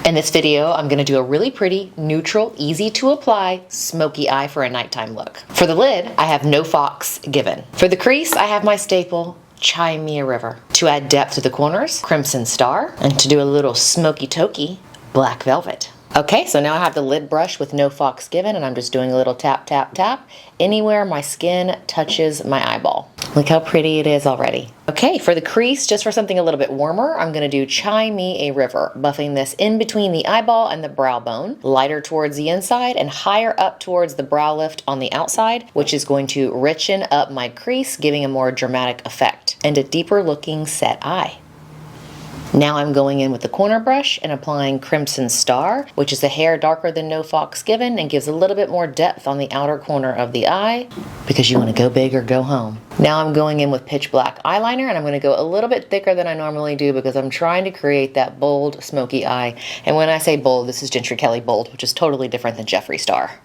In this video, I'm going to do a really pretty, neutral, easy to apply smoky eye for a nighttime look. For the lid, I have No Fox Given. For the crease, I have my staple, Chai Me a River. To add depth to the corners, Crimson Star. And to do a little smoky tokey, Black Velvet. Okay, so now I have the lid brush with No Fox Given, and I'm just doing a little tap, tap, tap anywhere my skin touches my eyeball. Look how pretty it is already. Okay, for the crease, just for something a little bit warmer, I'm gonna do Chai Me a River, buffing this in between the eyeball and the brow bone, lighter towards the inside and higher up towards the brow lift on the outside, which is going to richen up my crease, giving a more dramatic effect and a deeper looking set eye. Now I'm going in with the corner brush and applying Crimson Star, which is a hair darker than No Fox Given and gives a little bit more depth on the outer corner of the eye because you want to go big or go home. Now I'm going in with Pitch Black eyeliner, and I'm going to go a little bit thicker than I normally do because I'm trying to create that bold, smoky eye. And when I say bold, this is Gentry Kelly bold, which is totally different than Jeffree Star.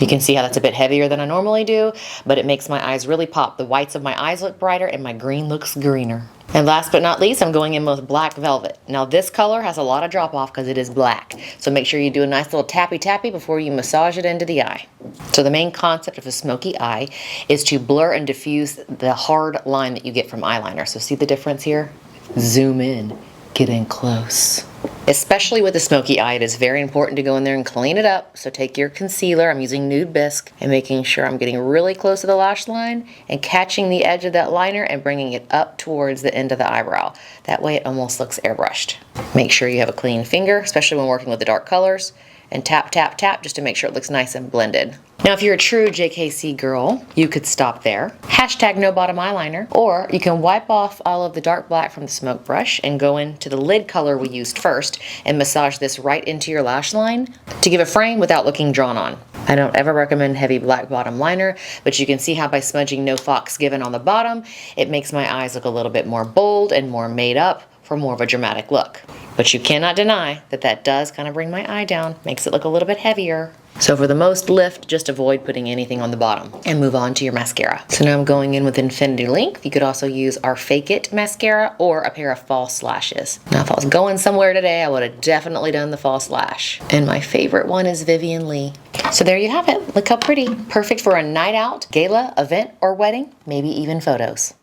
You can see how that's a bit heavier than I normally do, but it makes my eyes really pop. The whites of my eyes look brighter and my green looks greener. And last but not least, I'm going in with Black Velvet. Now this color has a lot of drop off because it is black. So make sure you do a nice little tappy tappy before you massage it into the eye. So the main concept of a smoky eye is to blur and diffuse the hard line that you get from eyeliner. So see the difference here? Zoom in, get in close. Especially with the smoky eye, it is very important to go in there and clean it up. So take your concealer, I'm using Nude Bisque, and making sure I'm getting really close to the lash line and catching the edge of that liner and bringing it up towards the end of the eyebrow. That way it almost looks airbrushed. Make sure you have a clean finger, especially when working with the dark colors, and tap, tap, tap just to make sure it looks nice and blended. Now if you're a true JKC girl, you could stop there. Hashtag no bottom eyeliner, or you can wipe off all of the dark black from the smoke brush and go into the lid color we used first and massage this right into your lash line to give a frame without looking drawn on. I don't ever recommend heavy black bottom liner, but you can see how by smudging No Fox Given on the bottom, it makes my eyes look a little bit more bold and more made up for more of a dramatic look. But you cannot deny that that does kind of bring my eye down, makes it look a little bit heavier. So for the most lift, just avoid putting anything on the bottom and move on to your mascara. So now I'm going in with Infinity Length. You could also use our Fake It mascara or a pair of false lashes. Now if I was going somewhere today, I would have definitely done the false lash. And my favorite one is Vivian Lee. So there you have it. Look how pretty. Perfect for a night out, gala, event, or wedding, maybe even photos.